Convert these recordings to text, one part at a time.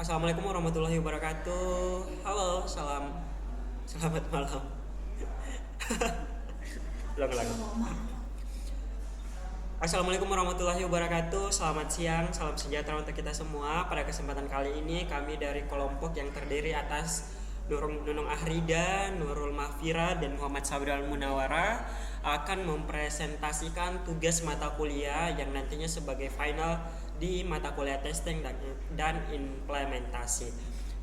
Assalamualaikum warahmatullahi wabarakatuh. Halo, selamat malam. Ulang lagi. Assalamualaikum warahmatullahi wabarakatuh. Selamat siang, salam sejahtera untuk kita semua. Pada kesempatan kali ini kami dari kelompok yang terdiri atas Nunung Ahrida, Nurul Mahfira, dan Muhammad Sabri Munawara akan mempresentasikan tugas mata kuliah yang nantinya sebagai final di mata kuliah testing dan implementasi.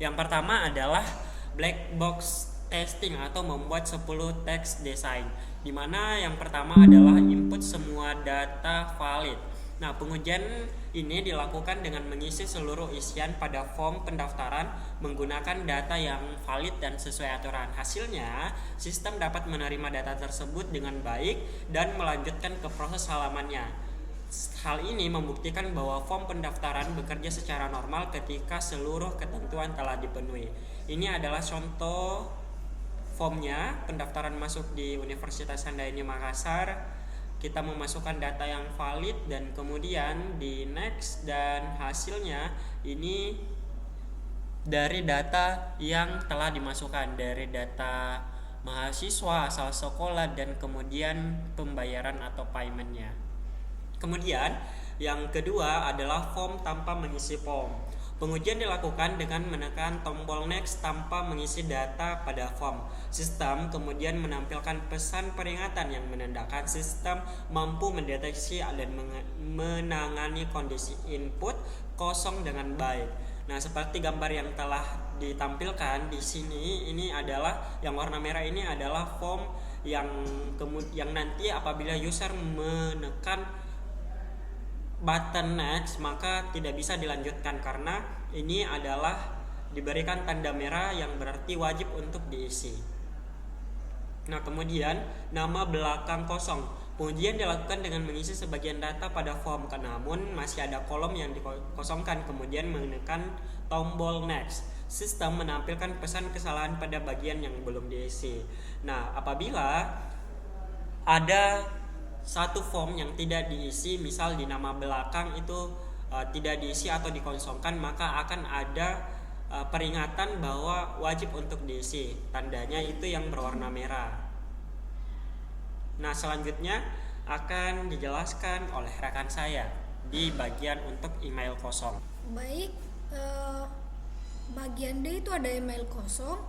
Yang pertama adalah black box testing atau membuat 10 text design, di mana yang pertama adalah input semua data valid. Nah, pengujian ini dilakukan dengan mengisi seluruh isian pada form pendaftaran menggunakan data yang valid dan sesuai aturan. Hasilnya, sistem dapat menerima data tersebut dengan baik dan melanjutkan ke proses halamannya. Hal ini membuktikan bahwa form pendaftaran bekerja secara normal ketika seluruh ketentuan telah dipenuhi. Ini adalah contoh formnya pendaftaran masuk di Universitas Handayani Makassar. Kita memasukkan data yang valid dan kemudian di next, dan hasilnya ini dari data yang telah dimasukkan, dari data mahasiswa, asal sekolah, dan kemudian pembayaran atau paymentnya. Kemudian yang kedua adalah form tanpa mengisi form. Pengujian dilakukan dengan menekan tombol next tanpa mengisi data pada form. Sistem kemudian menampilkan pesan peringatan yang menandakan sistem mampu mendeteksi dan menangani kondisi input kosong dengan baik. Nah, seperti gambar yang telah ditampilkan di sini, ini adalah yang warna merah, ini adalah form yang nanti apabila user menekan button next maka tidak bisa dilanjutkan karena ini adalah diberikan tanda merah yang berarti wajib untuk diisi. Nah, kemudian nama belakang kosong. Pengujian dilakukan dengan mengisi sebagian data pada form, namun masih ada kolom yang dikosongkan, kemudian menekan tombol next. Sistem menampilkan pesan kesalahan pada bagian yang belum diisi. Nah, apabila ada satu form yang tidak diisi, misal di nama belakang itu tidak diisi atau dikosongkan, maka akan ada peringatan bahwa wajib untuk diisi. Tandanya itu yang berwarna merah. Nah, selanjutnya akan dijelaskan oleh rekan saya di bagian untuk email kosong. Baik, bagian D itu ada email kosong.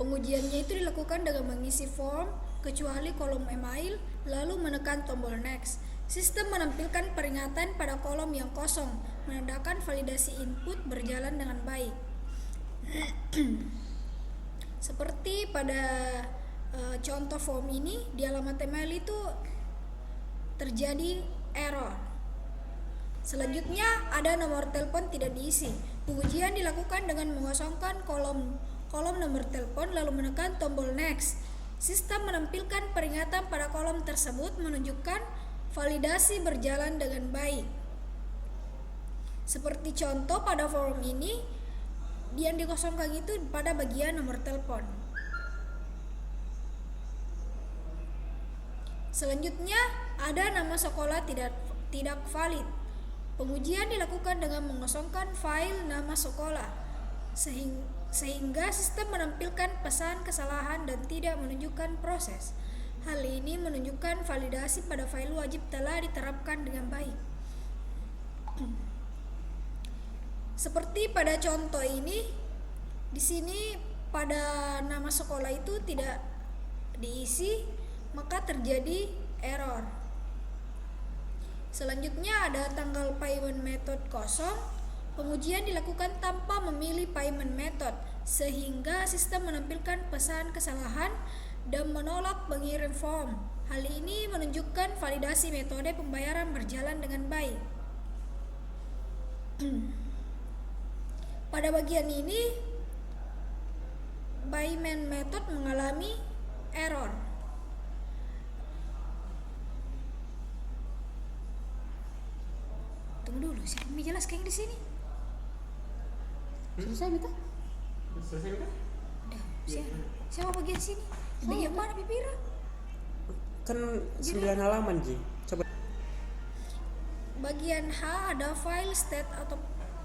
Pengujiannya itu dilakukan dengan mengisi form kecuali kolom email, lalu menekan tombol next. Sistem menampilkan peringatan pada kolom yang kosong, menandakan validasi input berjalan dengan baik. Seperti pada contoh form ini, di alamat email itu terjadi error. Selanjutnya ada nomor telepon tidak diisi. Pengujian dilakukan dengan mengosongkan kolom nomor telepon lalu menekan tombol next. Sistem menampilkan peringatan pada kolom tersebut menunjukkan validasi berjalan dengan baik. Seperti contoh pada form ini, yang dikosongkan itu pada bagian nomor telepon. Selanjutnya ada nama sekolah tidak valid. Pengujian dilakukan dengan mengosongkan file nama sekolah sehingga sistem menampilkan pesan kesalahan dan tidak menunjukkan proses. Hal ini menunjukkan validasi pada file wajib telah diterapkan dengan baik. Seperti pada contoh ini, di sini pada nama sekolah itu tidak diisi, maka terjadi error. Selanjutnya ada tanggal payment method kosong. Pengujian dilakukan tanpa memilih payment method, sehingga sistem menampilkan pesan kesalahan dan menolak mengirim form. Hal ini menunjukkan validasi metode pembayaran berjalan dengan baik. Pada bagian ini, payment method mengalami error. Tunggu dulu, saya mau jelaskan di sini. Selesai betul? Selesai kan? Udah, siapa bagian sini? Bagian mana Pipira? Kan 9 halaman, Ji. Coba. Bagian H ada file state atau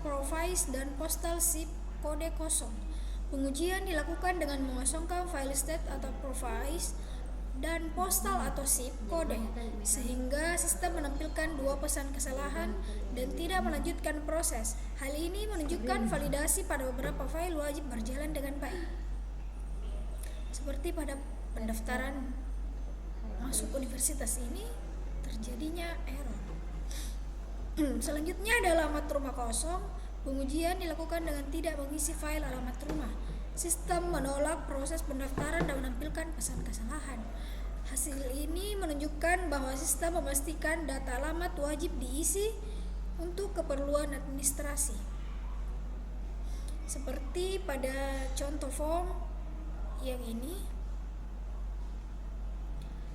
provides dan postal ship kode kosong. Pengujian dilakukan dengan mengosongkan file state atau provice dan postal atau zip kode, sehingga sistem menampilkan dua pesan kesalahan dan tidak melanjutkan proses. Hal ini menunjukkan validasi pada beberapa file wajib berjalan dengan baik. Seperti pada pendaftaran masuk universitas ini terjadinya error. Selanjutnya ada alamat rumah kosong. Pengujian dilakukan dengan tidak mengisi file alamat rumah. Sistem menolak proses pendaftaran dan menampilkan pesan kesalahan. Hasil ini menunjukkan bahwa sistem memastikan data alamat wajib diisi untuk keperluan administrasi. Seperti pada contoh form yang ini.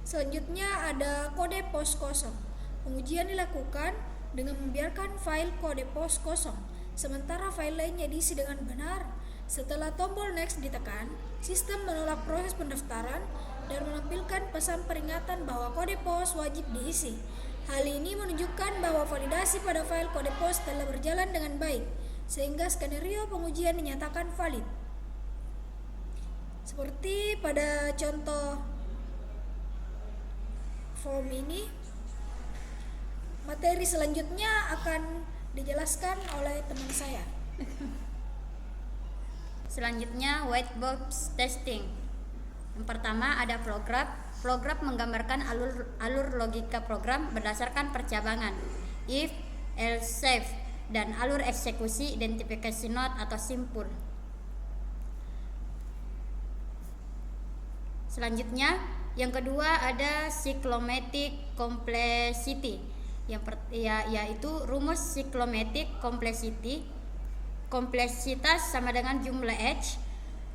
Selanjutnya ada kode pos kosong. Pengujian dilakukan dengan membiarkan file kode pos kosong, sementara file lainnya diisi dengan benar. Setelah tombol next ditekan, sistem menolak proses pendaftaran dan menampilkan pesan peringatan bahwa kode pos wajib diisi. Hal ini menunjukkan bahwa validasi pada file kode pos telah berjalan dengan baik, sehingga skenario pengujian dinyatakan valid. Seperti pada contoh form ini, materi selanjutnya akan dijelaskan oleh teman saya. Selanjutnya whitebox testing. Yang pertama ada program menggambarkan alur logika program berdasarkan percabangan if, else, if, dan alur eksekusi identifikasi node atau simpul. Selanjutnya yang kedua ada cyclomatic complexity, yaitu rumus cyclomatic complexity. Kompleksitas sama dengan jumlah edge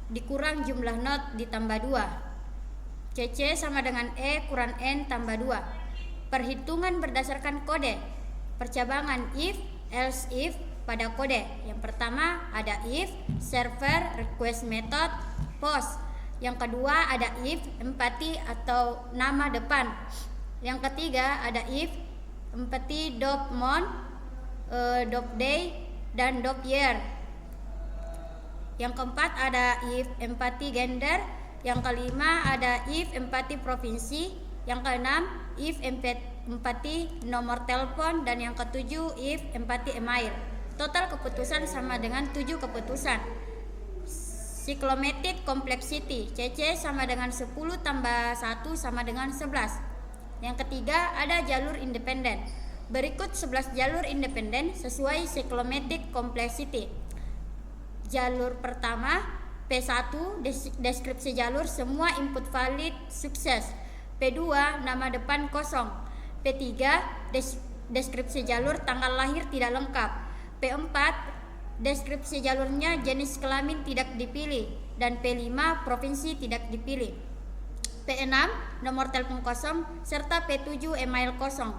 dikurang jumlah node ditambah 2. CC sama dengan E kurang N tambah 2. Perhitungan berdasarkan kode. Percabangan if, else if pada kode. Yang pertama ada if, server, request method, post. Yang kedua ada if, empathy atau nama depan. Yang ketiga ada if, empathy, dot month, dot day, dan dot year. Yang keempat ada if, empathy, gender. Yang kelima ada if, empathy, provinsi. Yang keenam if, empathy, nomor telepon. Dan yang ketujuh if, empathy, email. Total keputusan sama dengan 7 keputusan. Cyclomatic complexity, CC sama dengan 10 tambah 1 sama dengan 11. Yang ketiga ada jalur independen. Berikut 11 jalur independen sesuai cyclomatic complexity. Jalur pertama P1 deskripsi jalur semua input valid sukses. P2 nama depan kosong. P3 deskripsi jalur tanggal lahir tidak lengkap. P4 deskripsi jalurnya jenis kelamin tidak dipilih, dan P5 provinsi tidak dipilih. P6 nomor telepon kosong serta P7 email kosong.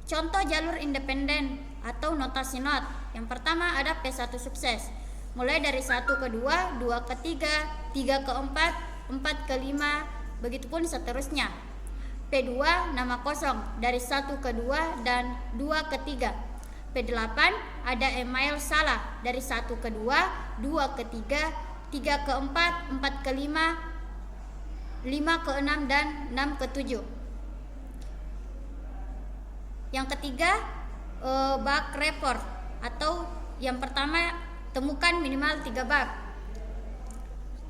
Contoh jalur independen atau notasi not. Yang pertama ada P1 sukses. Mulai dari 1 ke 2, 2 ke 3, 3 ke 4, 4 ke 5, begitupun seterusnya. P2 nama kosong dari 1 ke 2 dan 2 ke 3. P8 ada email salah dari 1 ke 2, 2 ke 3, 3 ke 4, 4 ke 5, 5 ke 6 dan 6 ke 7. Yang ketiga bug report, atau yang pertama temukan minimal 3 bug.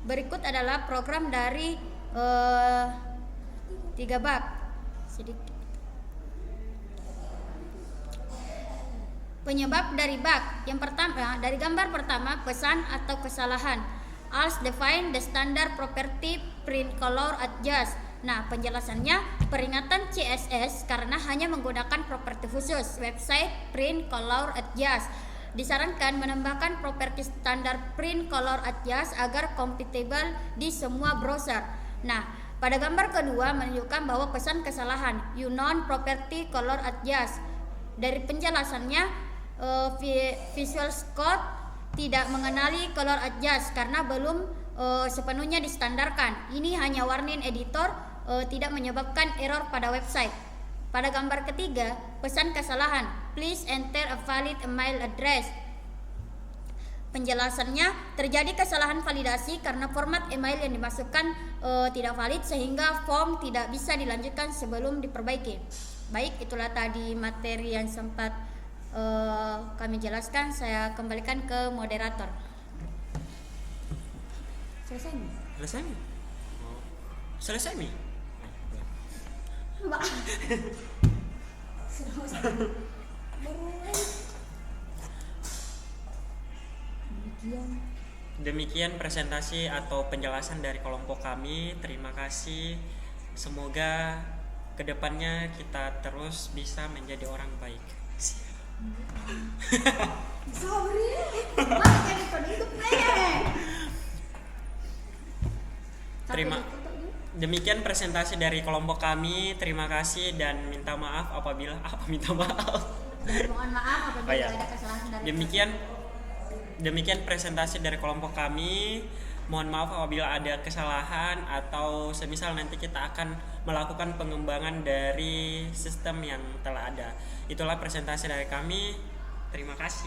Berikut adalah program dari 3 bug. Sedikit. Penyebab dari bug. Yang pertama, dari gambar pertama, pesan atau kesalahan. Als define the standard property print color adjust. Nah, penjelasannya peringatan CSS karena hanya menggunakan properti khusus website print color adjust. Disarankan menambahkan properti standar print color adjust agar compatible di semua browser. Nah, pada gambar kedua menunjukkan bahwa pesan kesalahan unknown property color adjust. Dari penjelasannya Visual Code tidak mengenali color adjust karena belum sepenuhnya distandarkan. Ini hanya warning editor, tidak menyebabkan error pada website. Pada gambar ketiga, pesan kesalahan please enter a valid email address. Penjelasannya, terjadi kesalahan validasi karena format email yang dimasukkan tidak valid sehingga form tidak bisa dilanjutkan sebelum diperbaiki. Baik, itulah tadi materi yang sempat kami jelaskan. Saya kembalikan ke moderator. Selesai nih? Selesai nih? Selesai nih? Mbak. Demikian presentasi atau penjelasan dari kelompok kami. Terima kasih. Semoga kedepannya kita terus bisa menjadi orang baik. Demikian presentasi dari kelompok kami. Terima kasih dan minta maaf apabila minta maaf. Mohon maaf apabila Oh, ya. ada kesalahan dari Demikian presentasi dari kelompok kami. Mohon maaf apabila ada kesalahan atau semisal nanti kita akan melakukan pengembangan dari sistem yang telah ada. Itulah presentasi dari kami. Terima kasih.